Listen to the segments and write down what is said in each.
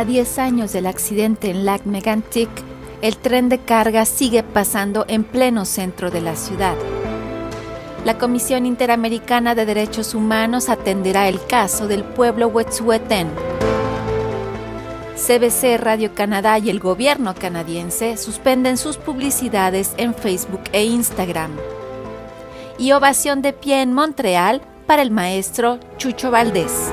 A 10 años del accidente en Lac-Mégantic, el tren de carga sigue pasando en pleno centro de la ciudad. La Comisión Interamericana de Derechos Humanos atenderá el caso del pueblo Wet'suwet'en. CBC Radio-Canadá y el gobierno canadiense suspenden sus publicidades en Facebook e Instagram. Y ovación de pie en Montreal para el maestro Chucho Valdés.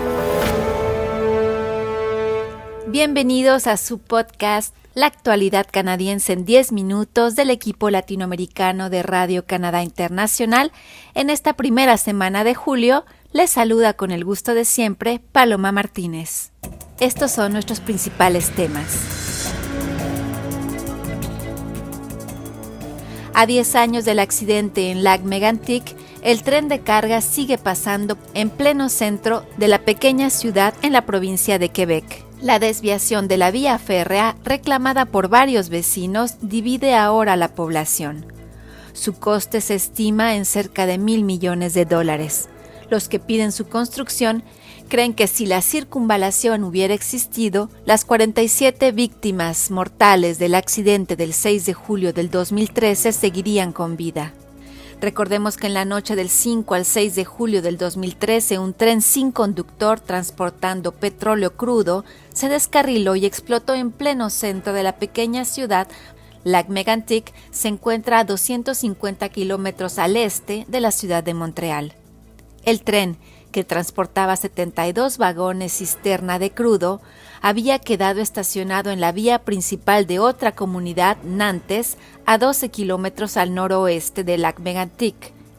Bienvenidos a su podcast La actualidad canadiense en 10 minutos del equipo latinoamericano de Radio Canadá Internacional. En esta primera semana de julio, les saluda con el gusto de siempre Paloma Martínez. Estos son nuestros principales temas. A 10 años del accidente en Lac-Mégantic, el tren de carga sigue pasando en pleno centro de la pequeña ciudad en la provincia de Quebec. La desviación de la vía férrea, reclamada por varios vecinos, divide ahora a la población. Su coste se estima en cerca de $1,000 millones. Los que piden su construcción creen que si la circunvalación hubiera existido, las 47 víctimas mortales del accidente del 6 de julio del 2013 seguirían con vida. Recordemos que en la noche del 5 al 6 de julio del 2013, un tren sin conductor transportando petróleo crudo se descarriló y explotó en pleno centro de la pequeña ciudad. Lac-Mégantic se encuentra a 250 kilómetros al este de la ciudad de Montreal. El tren, que transportaba 72 vagones cisterna de crudo, había quedado estacionado en la vía principal de otra comunidad, Nantes, a 12 kilómetros al noroeste de Lac-Mégantic.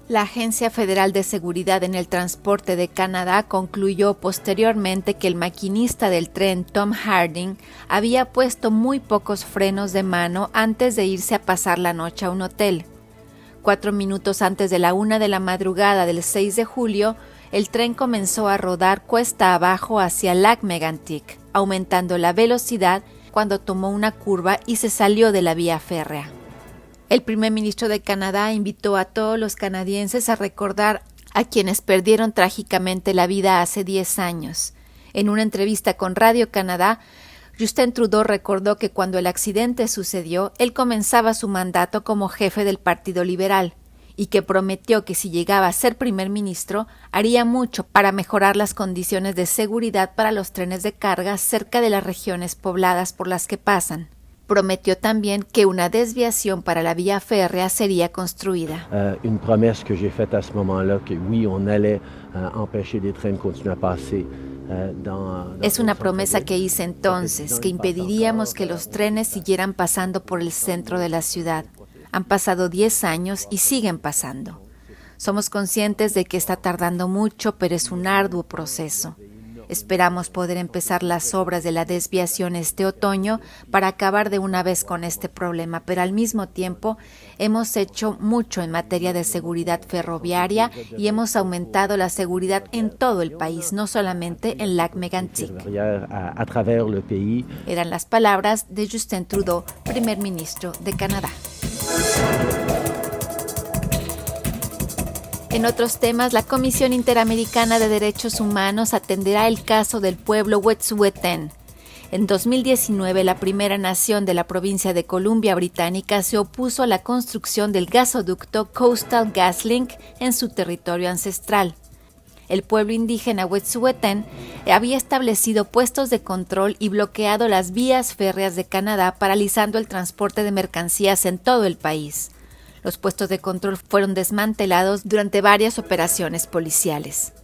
La Agencia Federal de Seguridad en el Transporte de Canadá concluyó posteriormente que el maquinista del tren, Tom Harding, había puesto muy pocos frenos de mano antes de irse a pasar la noche a un hotel. 4 minutos antes de la 1 de la madrugada del 6 de julio, el tren comenzó a rodar cuesta abajo hacia Lac-Mégantic, aumentando la velocidad cuando tomó una curva y se salió de la vía férrea. El primer ministro de Canadá invitó a todos los canadienses a recordar a quienes perdieron trágicamente la vida hace 10 años. En una entrevista con Radio Canadá, Justin Trudeau recordó que cuando el accidente sucedió, él comenzaba su mandato como jefe del Partido Liberal y que prometió que si llegaba a ser primer ministro, haría mucho para mejorar las condiciones de seguridad para los trenes de carga cerca de las regiones pobladas por las que pasan. Prometió también que una desviación para la vía férrea sería construida. Une promesse que j'ai faite à ce moment-là, que oui, on allait empêcher des trains de continuer à passer. Es una promesa que hice entonces, que impediríamos que los trenes siguieran pasando por el centro de la ciudad. Han pasado 10 años y siguen pasando. Somos conscientes de que está tardando mucho, pero es un arduo proceso. Esperamos poder empezar las obras de la desviación este otoño para acabar de una vez con este problema, pero al mismo tiempo hemos hecho mucho en materia de seguridad ferroviaria y hemos aumentado la seguridad en todo el país, no solamente en Lac-Mégantic. Eran las palabras de Justin Trudeau, primer ministro de Canadá. En otros temas, la Comisión Interamericana de Derechos Humanos atenderá el caso del pueblo Wet'suwet'en. En 2019, la primera nación de la provincia de Columbia Británica se opuso a la construcción del gasoducto Coastal GasLink en su territorio ancestral. El pueblo indígena Wet'suwet'en había establecido puestos de control y bloqueado las vías férreas de Canadá, paralizando el transporte de mercancías en todo el país. Los puestos de control fueron desmantelados durante varias operaciones policiales.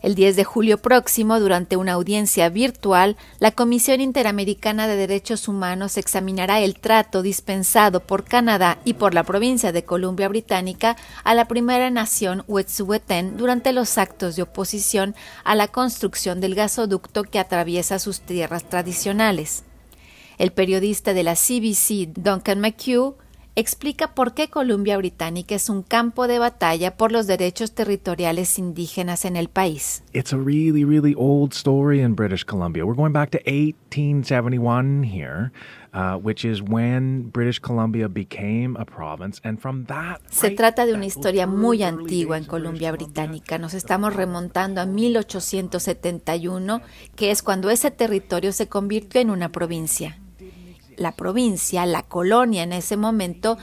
El 10 de julio próximo, durante una audiencia virtual, la Comisión Interamericana de Derechos Humanos examinará el trato dispensado por Canadá y por la provincia de Columbia Británica a la primera nación Wet'suwet'en durante los actos de oposición a la construcción del gasoducto que atraviesa sus tierras tradicionales. El periodista de la CBC, Duncan McHugh, explica por qué Columbia Británica es un campo de batalla por los derechos territoriales indígenas en el país. It's a really, really old story in British Columbia. We're going back to 1871 here, which is when British Columbia became a province, and from that... Se trata de una historia muy antigua en Columbia Británica. Nos estamos remontando a 1871, que es cuando ese territorio se convirtió en una provincia. La provincia, la colonia en ese momento,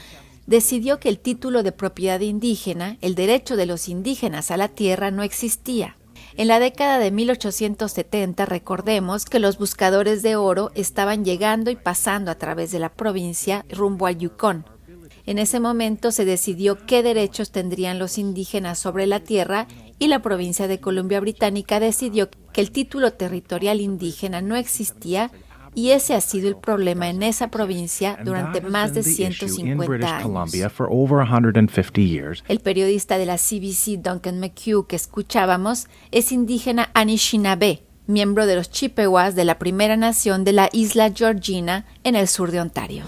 decidió que el título de propiedad indígena, el derecho de los indígenas a la tierra, no existía. En la década de 1870, recordemos que los buscadores de oro estaban llegando y pasando a través de la provincia rumbo al Yukon. En ese momento se decidió qué derechos tendrían los indígenas sobre la tierra y la provincia de Columbia Británica decidió que el título territorial indígena no existía. Y ese ha sido el problema en esa provincia durante más de 150 años. El periodista de la CBC, Duncan McHugh, que escuchábamos, es indígena Anishinaabe, miembro de los Chippewas de la Primera Nación de la isla Georgina en el sur de Ontario.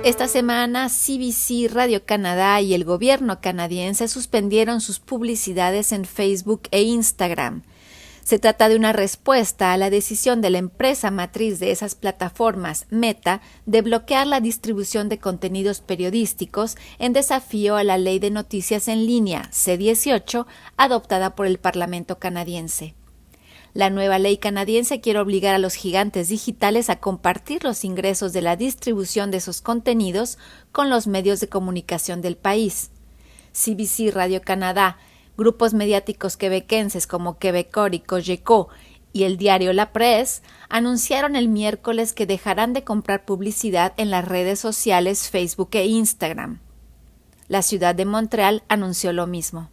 Esta semana, CBC, Radio-Canada y el gobierno canadiense suspendieron sus publicidades en Facebook e Instagram. Se trata de una respuesta a la decisión de la empresa matriz de esas plataformas, Meta, de bloquear la distribución de contenidos periodísticos en desafío a la Ley de Noticias en Línea, C-18, adoptada por el Parlamento canadiense. La nueva ley canadiense quiere obligar a los gigantes digitales a compartir los ingresos de la distribución de esos contenidos con los medios de comunicación del país. CBC, Radio-Canada, grupos mediáticos quebequenses como Quebecor y Cogeco y el diario La Presse anunciaron el miércoles que dejarán de comprar publicidad en las redes sociales Facebook e Instagram. La ciudad de Montreal anunció lo mismo.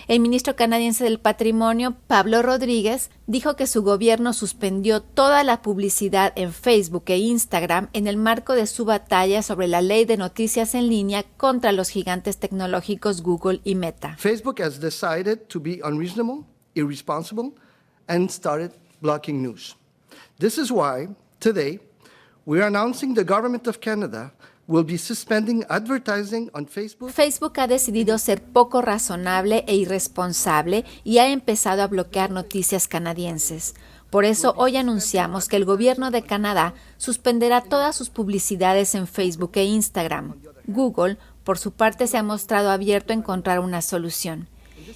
El ministro canadiense del Patrimonio, Pablo Rodríguez, dijo que su gobierno suspendió toda la publicidad en Facebook e Instagram en el marco de su batalla sobre la ley de noticias en línea contra los gigantes tecnológicos Google y Meta. Facebook has decided to be unreasonable, irresponsible, and started blocking news. This is why, today, we are announcing the Government of Canada will be suspending advertising on Facebook. Facebook ha decidido ser poco razonable e irresponsable y ha empezado a bloquear noticias canadienses. Por eso hoy anunciamos que el gobierno de Canadá suspenderá todas sus publicidades en Facebook e Instagram. Google, por su parte, se ha mostrado abierto a encontrar una solución.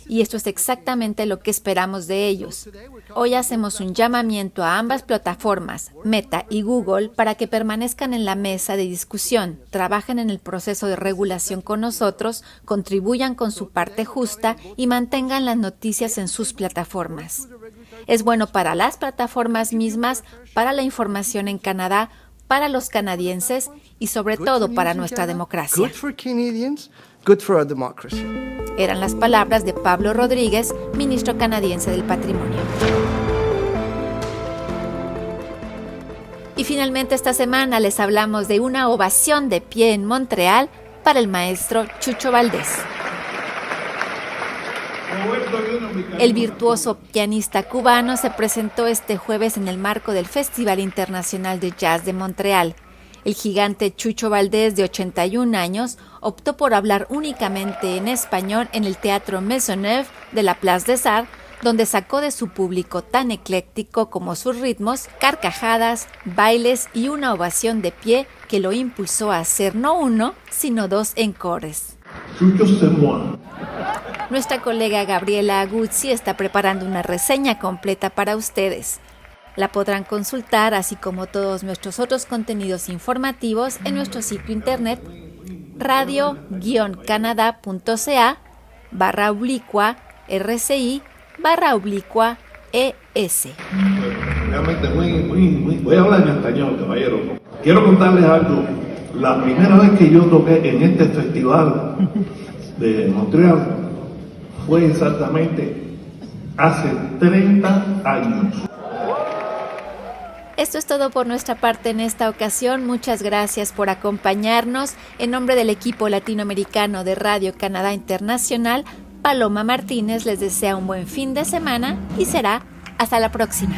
Y esto es exactamente lo que esperamos de ellos. Hoy hacemos un llamamiento a ambas plataformas, Meta y Google, para que permanezcan en la mesa de discusión, trabajen en el proceso de regulación con nosotros, contribuyan con su parte justa y mantengan las noticias en sus plataformas. Es bueno para las plataformas mismas, para la información en Canadá, para los canadienses y sobre todo para nuestra democracia. Good for Canadians, good for our democracy. Eran las palabras de Pablo Rodríguez, ministro canadiense del Patrimonio. Y finalmente esta semana les hablamos de una ovación de pie en Montreal para el maestro Chucho Valdés. El virtuoso pianista cubano se presentó este jueves en el marco del Festival Internacional de Jazz de Montreal. El gigante Chucho Valdés, de 81 años, optó por hablar únicamente en español en el Teatro Maisonneuve de la Place des Arts, donde sacó de su público tan ecléctico como sus ritmos, carcajadas, bailes y una ovación de pie que lo impulsó a hacer no uno, sino dos encores. Nuestra colega Gabriela Aguzzi está preparando una reseña completa para ustedes. La podrán consultar, así como todos nuestros otros contenidos informativos, en nuestro sitio internet radio-canada.ca/RCI/ES. Realmente voy a hablar en español, caballero. Quiero contarles algo. La primera vez que yo toqué en este festival de Montreal fue exactamente hace 30 años. Esto es todo por nuestra parte en esta ocasión. Muchas gracias por acompañarnos. En nombre del equipo latinoamericano de Radio Canadá Internacional, Paloma Martínez les desea un buen fin de semana y será hasta la próxima.